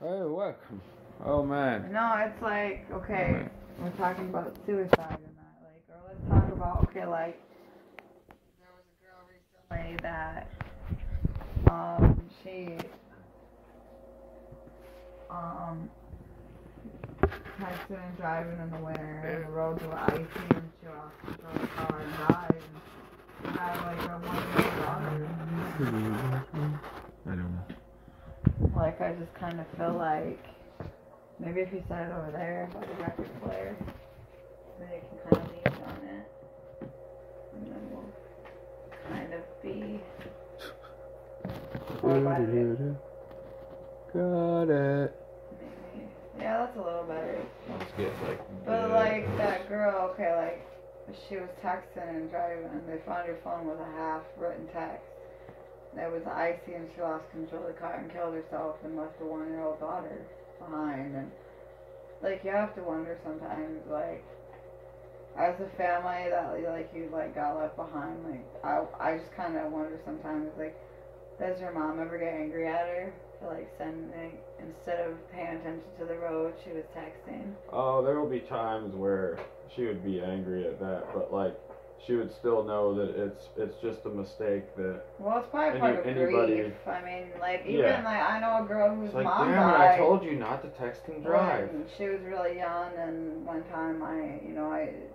Oh, welcome. Oh, man. No, it's like, okay, we're talking about suicide and that, like, or let's talk about, okay, like, there was a girl recently that, she, texting and driving in the winter, and the roads were icy, and she lost control of the car and died, and she had, like, a 1-year-old daughter. I don't know. Like, I just kind of feel like, maybe if you set it over there by the record player, then you can kind of lean on it. And then we'll kind of be. Got it. Maybe. Yeah, that's a little better. Let's get like. But like that girl, okay, like she was texting and driving, and they found her phone with a half-written text. It was icy, and she lost control of the car and killed herself, and left a 1-year-old daughter behind. And like you have to wonder sometimes, like as a family that like you like got left behind. Like I just kind of wonder sometimes, like, does her mom ever get angry at her for like sending, instead of paying attention to the road, she was texting? Oh, there will be times where she would be angry at that, but like she would still know that it's just a mistake that. Well, it's probably part of grief. I mean, like even like I know a girl whose like, mom damn died. I told you not to text and drive. When she was really young, and one time I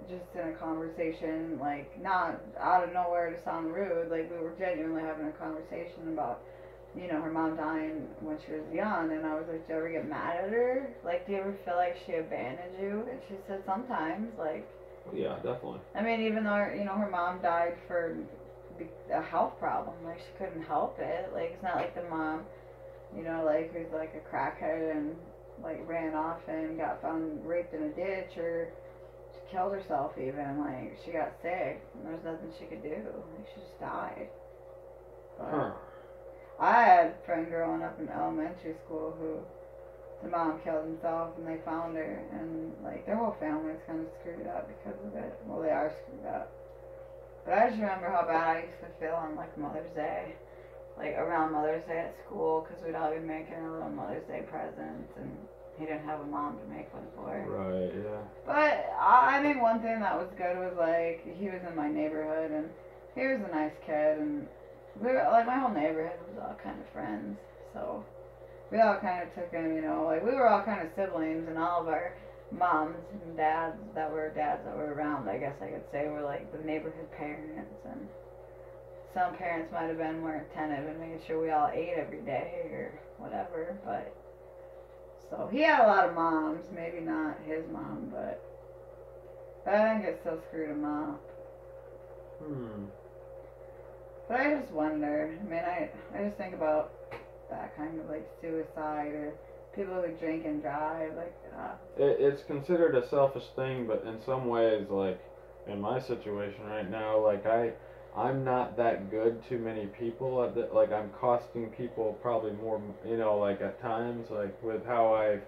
just in a conversation, like not out of nowhere to sound rude, like we were genuinely having a conversation about, her mom dying when she was young, and I was like, do you ever get mad at her? Like, do you ever feel like she abandoned you? And she said sometimes, like. Yeah, definitely. I mean, even though, her mom died for a health problem, like, she couldn't help it. Like, it's not like the mom, like, who's, like, a crackhead and, like, ran off and got found raped in a ditch, or she killed herself even. Like, she got sick, and there was nothing she could do. Like, she just died. But I had a friend growing up in elementary school who the mom killed himself, and they found her, and like their whole family's kind of screwed up because of it. Well, they are screwed up. But I just remember how bad I used to feel on like Mother's Day, like around Mother's Day at school, because we'd all be making a little Mother's Day presents, and he didn't have a mom to make one for. Right. Yeah. But I think one thing that was good was like he was in my neighborhood, and he was a nice kid, and we were like my whole neighborhood was all kind of friends, so. We all kind of took him, like we were all kind of siblings, and all of our moms and dads that were around, I guess I could say, were like the neighborhood parents, and some parents might have been more attentive and made sure we all ate every day or whatever, but so he had a lot of moms, maybe not his mom, but I think it still screwed him up. But I just wonder, I mean, I just think about that kind of like suicide, or people who drink and drive, like it's considered a selfish thing, but in some ways, like in my situation right now, like I'm not that good to many people. Like I'm costing people probably more, like at times, like with how I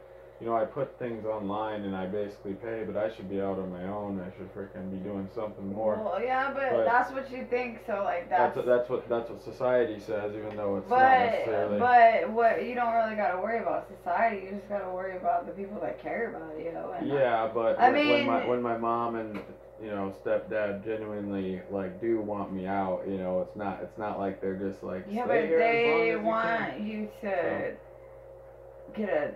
put things online and I basically pay, but I should be out on my own. I should freaking be doing something more. Well, yeah, but that's what you think. So like that's what society says, even though it's not necessarily. But what you don't really got to worry about society. You just got to worry about the people that care about you. And yeah, but I mean, when my mom and stepdad genuinely like do want me out, it's not like they're just like. Yeah, stay but here they as long as want you to get a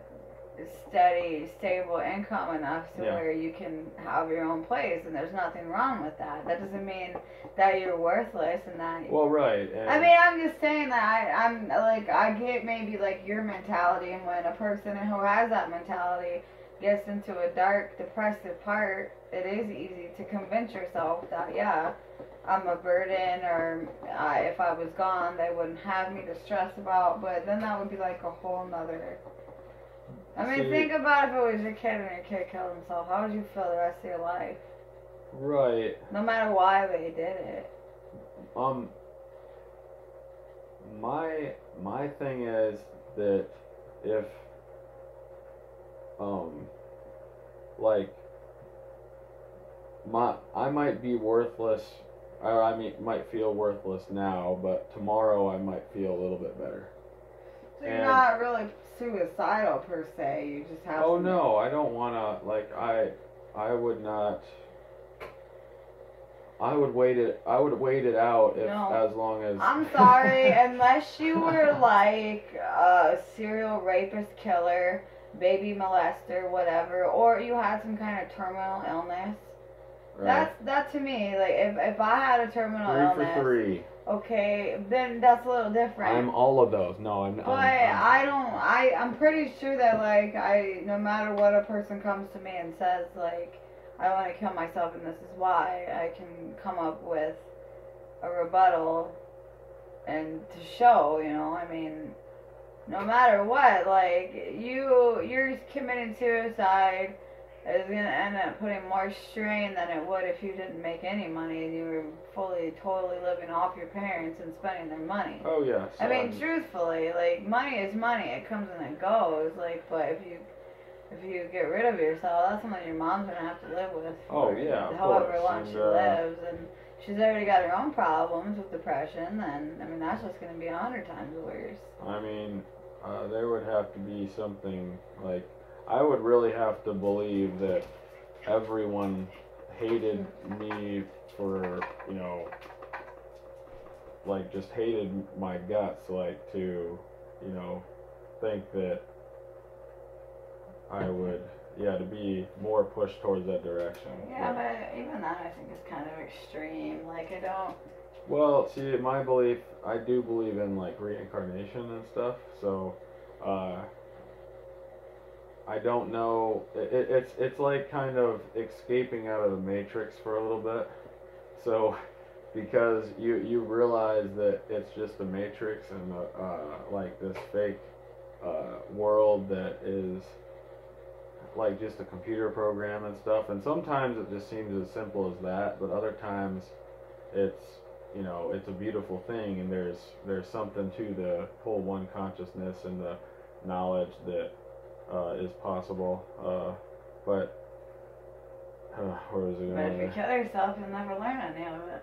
steady, stable income enough to where you can have your own place, and there's nothing wrong with that. That doesn't mean that you're worthless and that. Well, right. I mean, I'm just saying that I'm like I get maybe like your mentality, and when a person who has that mentality gets into a dark, depressive part, it is easy to convince yourself that I'm a burden, or if I was gone, they wouldn't have me to stress about. But then that would be like a whole nother. I mean, think about if it was your kid and your kid killed himself. How would you feel the rest of your life? Right. No matter why they did it. My thing is that if I might be worthless, or I might feel worthless now, but tomorrow I might feel a little bit better. So you're And not really suicidal per se. You just have. oh to no, I don't wanna like I would not. I would wait it. I would wait it out if No. as long as. I'm sorry, unless you were like a serial rapist, killer, baby molester, whatever, or you had some kind of terminal illness. Right. That to me, like if I had a terminal illness, 3 for 3. okay, then that's a little different. I'm all of those. No, I'm. But I'm pretty sure that like no matter what a person comes to me and says like I want to kill myself and this is why, I can come up with a rebuttal and to show, I mean, no matter what, like you're committing suicide is gonna end up putting more strain than it would if you didn't make any money and you were totally living off your parents and spending their money. Oh yeah. I mean, truthfully, like money is money. It comes and it goes. Like, but if you get rid of yourself, that's something your mom's gonna have to live with. Oh yeah. However long and, she lives, and she's already got her own problems with depression. Then I mean, that's just gonna be 100 times worse. I mean, there would have to be something like. I would really have to believe that everyone hated me for, like just hated my guts, like to, think that I would, to be more pushed towards that direction. Yeah, but even that I think is kind of extreme. Like, I don't. Well, see, my belief, I do believe in like reincarnation and stuff, so, I don't know. It's like kind of escaping out of the matrix for a little bit. So, because you realize that it's just a matrix and like this fake world that is like just a computer program and stuff. And sometimes it just seems as simple as that, but other times it's it's a beautiful thing, and there's something to the whole one consciousness and the knowledge that. Is possible, but where is it going? But if you kill yourself, you'll never learn any of it.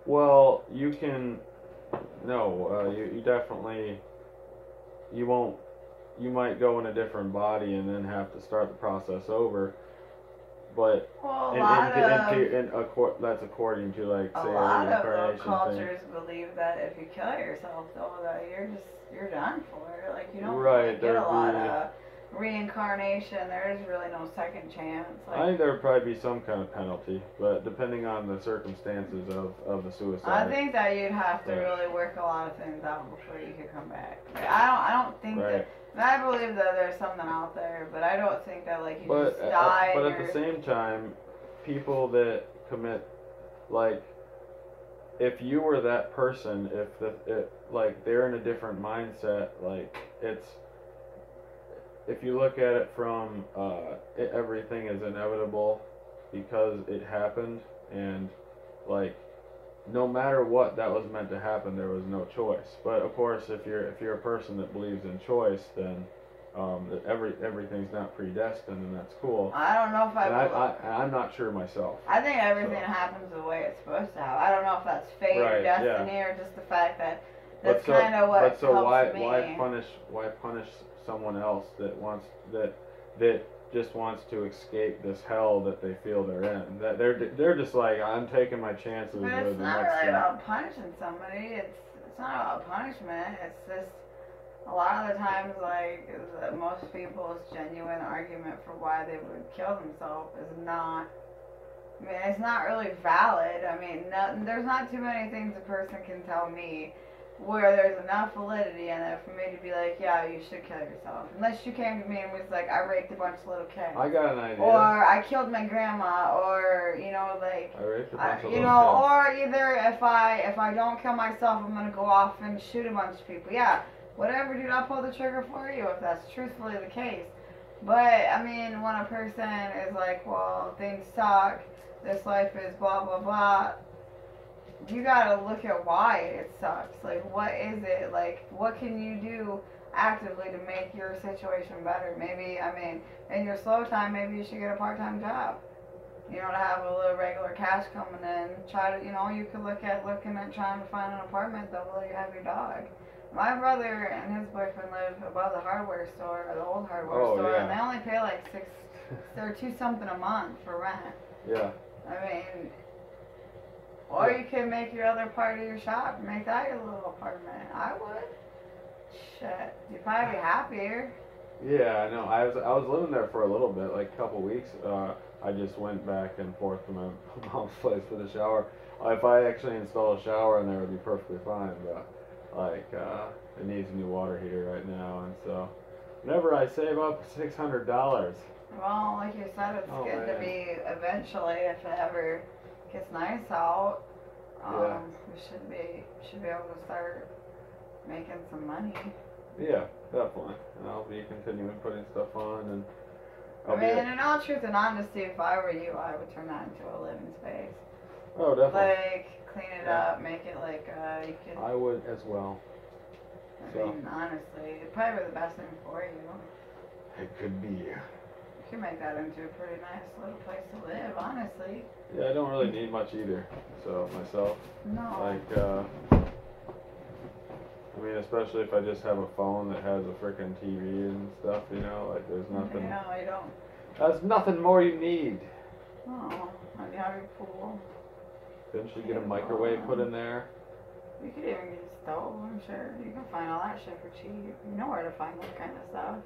Well, you can. No, you definitely. You won't. You might go in a different body and then have to start the process over. But that's according to like say a lot of reincarnation cultures believe that if you kill yourself, though, that you're done for. Like you don't right, really get a lot of reincarnation. There is really no second chance. Like, I think there would probably be some kind of penalty, but depending on the circumstances of the suicide. I think that you'd have to really work a lot of things out before you could come back. Like, I don't think that. I believe that there's something out there, but I don't think that like you just die. But at the same time, people that commit, like, if you were that person, like they're in a different mindset, like it's. If you look at it from everything is inevitable because it happened, and like no matter what that was meant to happen, there was no choice. But of course, if you're a person that believes in choice, then that everything's not predestined, and that's cool. I don't know if I'm not sure myself. I think everything happens the way it's supposed to happen. I don't know if that's fate or destiny or just the fact that that's kind of what helps me. Why punish someone else that just wants to escape this hell that they feel they're in? That they're just like, I'm taking my chances. But it's not really about punishing somebody. It's not about punishment. It's just a lot of the times, like most people's genuine argument for why they would kill themselves is not. I mean, it's not really valid. I mean, there's not too many things a person can tell me where there's enough validity in it for me to be like, yeah, you should kill yourself. Unless you came to me and was like, I raped a bunch of little kids. I got an idea. Or I killed my grandma, or like I raped a bunch of little kids. Or either if I don't kill myself, I'm gonna go off and shoot a bunch of people. Yeah, whatever, dude, I'll pull the trigger for you if that's truthfully the case. But I mean, when a person is like, well, things suck, this life is blah blah blah. You gotta look at why it sucks. Like, what is it? Like, what can you do actively to make your situation better? Maybe, I mean, in your slow time, maybe you should get a part-time job. To have a little regular cash coming in. Try to, you could look at trying to find an apartment that will let you have your dog. I My brother and his boyfriend live above the hardware store, or the old hardware Oh, store, yeah. and they only pay like $6 or $2 something a month for rent. Yeah. I mean, or you can make your other part of your shop and make that your little apartment. I would. Shit, you'd probably be happier. Yeah, I know. I was living there for a little bit, like a couple weeks. I just went back and forth to my mom's place for the shower. If I actually install a shower in there, it would be perfectly fine. But like, it needs a new water heater right now, and so whenever I save up $600. Well, like you said, it's going to be eventually, if it ever gets nice out. Yeah. We should be able to start making some money. Yeah, definitely. And I'll be continuing putting stuff on, and in all truth and honesty, if I were you, I would turn that into a living space. Oh, definitely. Like, clean it up, make it like, you could... I would as well. I mean, honestly, it'd probably be the best thing for you. It could be. You could make that into a pretty nice little place to live, honestly. Yeah, I don't really need much either, so, myself. No. Like, I mean, especially if I just have a phone that has a frickin' TV and stuff, you know, like, there's nothing... Yeah, I don't... There's nothing more you need. Oh, and you have your pool. Didn't you get a microwave put in there? You could even get a stove, I'm sure. You can find all that shit for cheap. You know where to find that kind of stuff.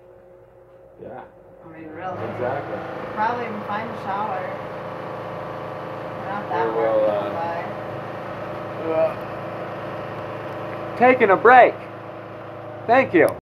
Yeah. I mean, really. Exactly. You could probably even find a shower. Not that Taking a break. Thank you.